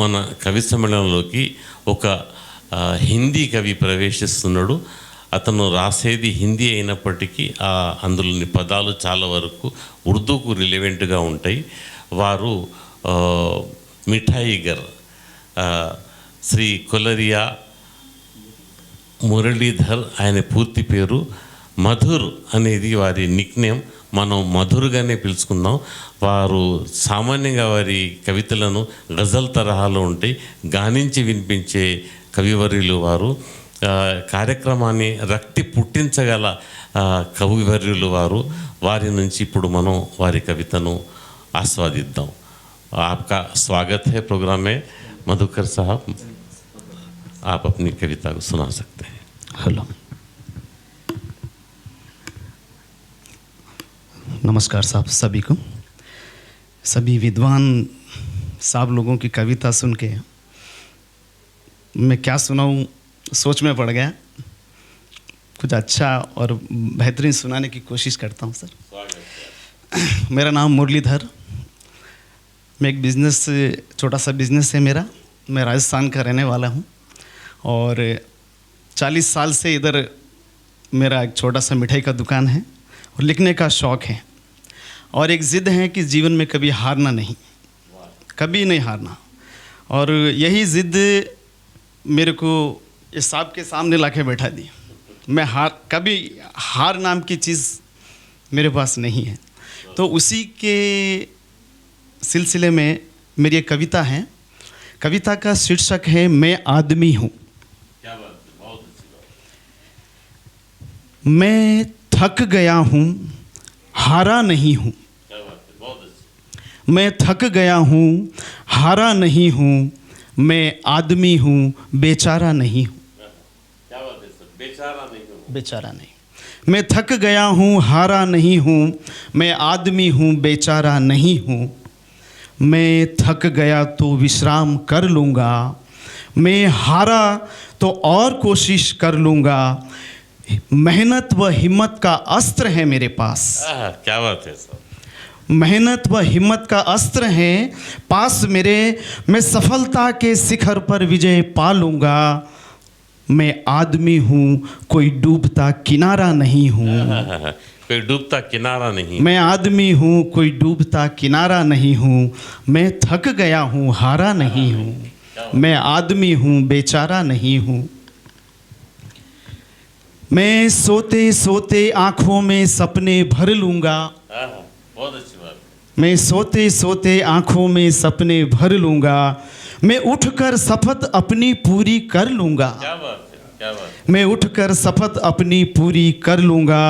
మన కవి సమ్మేళనంలోకి ఒక హిందీ కవి ప్రవేశిస్తున్నాడు. అతను రాసేది హిందీ అయినప్పటికీ అందులోని పదాలు చాలా వరకు ఉర్దూకు రిలవెంట్గా ఉంటాయి. వారు మిఠాయిగర్ శ్రీ కొలరియా మురళీధర్, ఆయన పూర్తి పేరు. మధుర్ అనేది వారి నిక్నేమ్, మనం మధుర్గానే పిలుచుకుందాం. వారు సామాన్యంగా వారి కవితలను గజల్ తరహాలో ఉంటాయి, గానించి వినిపించే కవివర్యులు వారు. కార్యక్రమాన్ని రక్తి పుట్టించగల కవివర్యులు వారు. వారి నుంచి ఇప్పుడు మనం వారి కవితను ఆస్వాదిద్దాం. आपका स्वागत है प्रोग्राम में मधुकर साहब, आप अपनी कविता को सुना सकते हैं. हेलो, नमस्कार साहब सभी को. सभी विद्वान साहब लोगों की कविता सुन के मैं क्या सुनाऊं सोच में पड़ गया. कुछ अच्छा और बेहतरीन सुनाने की कोशिश करता हूं सर. मेरा नाम मुरलीधर. मैं एक बिज़नेस, छोटा सा बिज़नेस है मेरा. मैं राजस्थान का रहने वाला हूँ और 40 साल से इधर मेरा एक छोटा सा मिठाई का दुकान है और लिखने का शौक़ है और एक ज़िद है कि जीवन में कभी हारना नहीं, कभी नहीं हारना. और यही ज़िद मेरे को इस साहब के सामने ला के बैठा दी. मैं कभी हार नाम की चीज़ मेरे पास नहीं है. तो उसी के सिलसिले में मेरी एक कविता है. कविता का शीर्षक है मैं आदमी हूँ. क्या बात है, बहुत अच्छी बात. मैं थक गया हूँ, हारा नहीं हूँ. क्या बात है, बहुत अच्छी. मैं थक गया हूँ, हारा नहीं हूँ. मैं आदमी हूँ, बेचारा नहीं हूँ. क्या बात है सर, बेचारा नहीं हूँ. बेचारा नहीं. मैं थक गया हूँ, हारा नहीं हूँ. मैं आदमी हूँ, बेचारा नहीं हूँ. मैं थक गया तो विश्राम कर लूँगा. मैं हारा तो और कोशिश कर लूँगा. मेहनत व हिम्मत का अस्त्र है मेरे पास. क्या बात है सर. मेहनत व हिम्मत का अस्त्र है पास मेरे. मैं सफलता के शिखर पर विजय पा लूँगा. मैं आदमी हूँ, कोई डूबता किनारा नहीं हूँ. कोई डूबता किनारा नहीं. मैं आदमी हूँ, कोई डूबता किनारा नहीं हूँ. मैं थक गया हूँ, हारा नहीं हूँ. मैं आदमी हूँ, बेचारा नहीं हूँ. मैं सोते सोते आँखों में सपने भर लूँगा. बहुत अच्छी बात. मैं सोते सोते आँखों में सपने भर लूँगा. मैं उठकर शपथ अपनी पूरी कर लूँगा. क्या बात है, क्या बात. मैं उठकर शपथ अपनी पूरी कर लूँगा.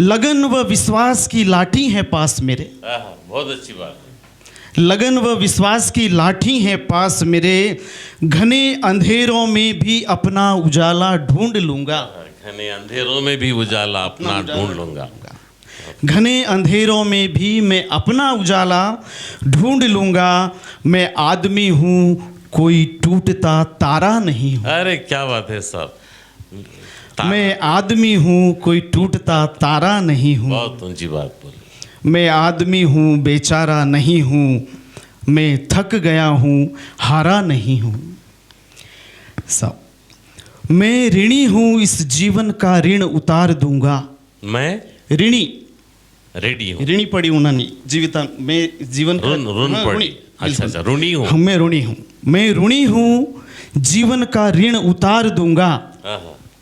लगन व विश्वास की लाठी है पास मेरे. बहुत अच्छी बात है. लगन व विश्वास की लाठी है पास मेरे. घने अंधेरों में भी अपना उजाला ढूंढ लूँगा. घने अंधेरों में भी उजाला अपना ढूंढ लूँगा. घने अंधेरों में भी मैं अपना उजाला ढूंढ लूँगा. मैं आदमी हूँ, कोई टूटता तारा नहीं हूँ. अरे क्या बात है सर. मैं आदमी हूँ, कोई टूटता तारा नहीं हूँ. बहुत ऊंची बात बोली. मैं आदमी हूँ, बेचारा नहीं हूँ. मैं थक गया हूँ, हारा नहीं हूँ. सब मैं ऋणी हूँ, इस जीवन का ऋण उतार दूंगा. मैं ऋणी रेडी हूँ. ऋणी पड़ी उन्होंने जीविता में जीवन का ऋण पड़ी. अच्छा अच्छा, ऋणी हूँ. मैं ऋणी हूँ. मैं ऋणी हूँ, जीवन का ऋण उतार दूंगा.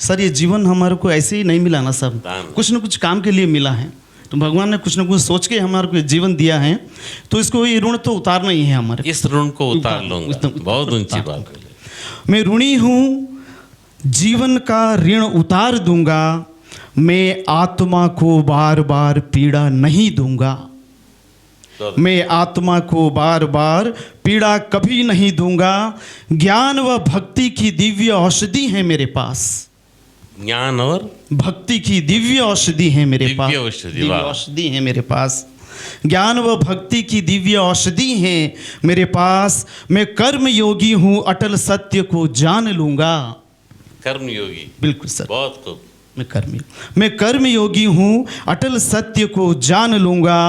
सर ये जीवन हमारे को ऐसे ही नहीं मिला ना सब, कुछ न कुछ काम के लिए मिला है. तो भगवान ने कुछ न कुछ सोच के हमारे को जीवन दिया है, तो इसको ये ऋण तो उतारना ही है हमारे. इस ऋण को उतार लूंगा. बहुत ऊंची बात. मैं ऋणी हूँ, जीवन का ऋण उतार दूंगा. मैं आत्मा को बार बार पीड़ा नहीं दूंगा. मैं आत्मा को बार बार पीड़ा कभी नहीं दूंगा. ज्ञान व भक्ति की दिव्य औषधि है मेरे पास. ज्ञान और भक्ति की दिव्य औषधि है मेरे पास. दिव्य औषधि है मेरे पास. ज्ञान व भक्ति की दिव्य औषधि है मेरे पास. मैं कर्म योगी हूँ, अटल सत्य को जान लूँगा. कर्म योगी. बिल्कुल सर. बहुत खूब. मैं कर्मयोगी हूँ, अटल सत्य को जान लूँगा।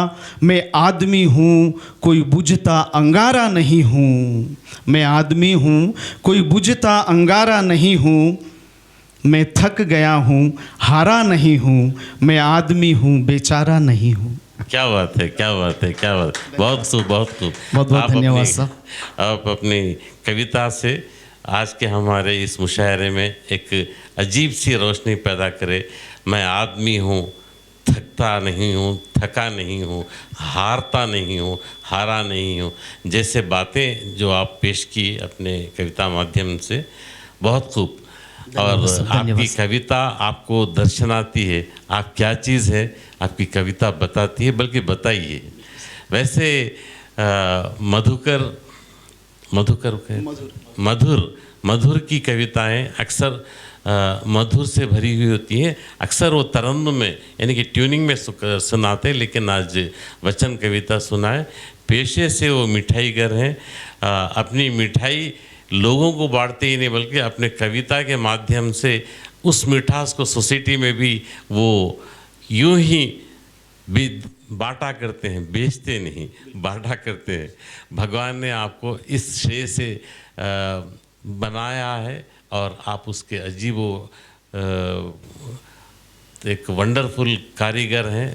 मैं आदमी हूँ, कोई बुझता अंगारा नहीं हूँ। मैं आदमी हूँ, कोई बुझता अंगारा नहीं हूँ। मैं थक गया हूँ, हारा नहीं हूँ। मैं आदमी हूँ, बेचारा नहीं हूँ। क्या बात है, क्या बात है, क्या बात है। बहुत खूब, बहुत खूब। बहुत आप धन्यवाद अपनी- साहब। आप अपनी कविता से आज के हमारे इस मुशायरे में एक अजीब सी रोशनी पैदा करे। मैं आदमी हूँ, थकता नहीं हूँ, थका नहीं हूँ, हारता नहीं हूँ, हारा नहीं हूँ, जैसे बातें जो आप पेश की अपने कविता माध्यम से, बहुत खूब। और धन्यवाद आपकी सर। कविता आपको दर्शनाती है, आप क्या चीज़ है आपकी कविता बताती है, बल्कि बताइए। वैसे मधुकर मधुकर मधुर की कविताएं अक्सर मधुर से भरी हुई होती हैं। अक्सर वो तरन्नुम में यानी कि ट्यूनिंग में सुनाते, लेकिन आज वचन कविता सुनाए। पेशे से वो मिठाईगर हैं, अपनी मिठाई लोगों को बांटते ही नहीं बल्कि अपने कविता के माध्यम से उस मिठास को सोसाइटी में भी वो यूं ही भी बांटा करते हैं, बेचते नहीं, बांटा करते हैं। भगवान ने आपको इस श्रेय से बनाया है और आप उसके अजीबो एक वंडरफुल कारीगर हैं।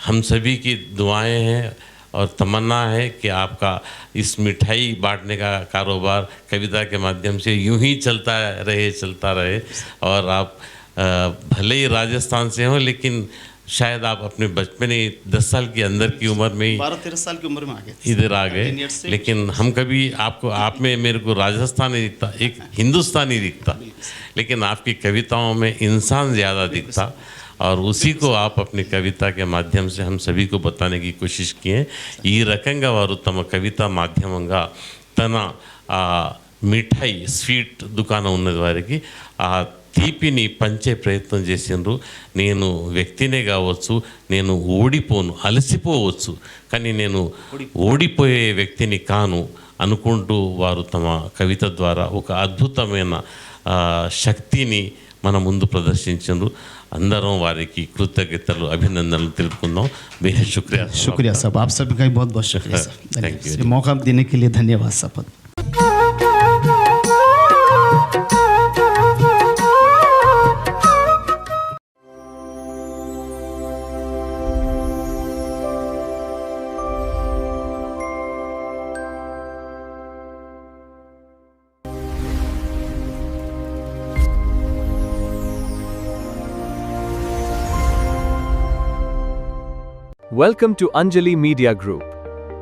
हम सभी की दुआएं हैं और तमन्ना है कि आपका इस मिठाई बांटने का कारोबार कविता के माध्यम से यूं ही चलता रहे। और आप भले ही राजस्थान से हो, लेकिन शायद आप अपने बचपन ही 10 साल के अंदर की उम्र में ही 12-13 साल की उम्र में आ गए इधर आ गए। लेकिन हम कभी आपको आप में मेरे को राजस्थान नहीं दिखता, एक हिंदुस्तानी दिखता, लेकिन आपकी कविताओं में इंसान ज़्यादा दिखता। और उसी को आप अपनी कविता के माध्यम से हम सभी को बताने की कोशिश किए। ಈ ರಕಂಗ ವಾರು ತಮ್ಮ ಕವಿತಾ ಮಾಧ್ಯಮಂగా తన మిఠాయి స్వీట్ దుకాణం ఉన్నది వారికి ఆ తీపిని పంచే ప్రయత్నం చేసిండ్రు. నేను వ్యక్తినే కావచ్చు, నేను ఓడిపోను, అలసిపోవచ్చు, కానీ నేను ఓడిపోయే వ్యక్తిని కాను అనుకుంటూ వారు తమ కవిత ద్వారా ఒక అద్భుతమైన శక్తిని మన ముందు ప్రదర్శించారు. అందరం వారికి కృతజ్ఞతలు, అభినందనలు తెలుపుకుందాం. बेहद शुक्रिया। शुक्रिया साहब, आप सभी का बहुत बहुत शुक्रिया सर। Thank you। ये मौका देने के लिए धन्यवाद साहब। Welcome to Anjali Media Group.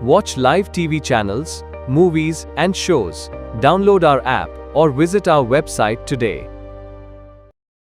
Watch live TV channels, movies, and shows. Download our app or visit our website today.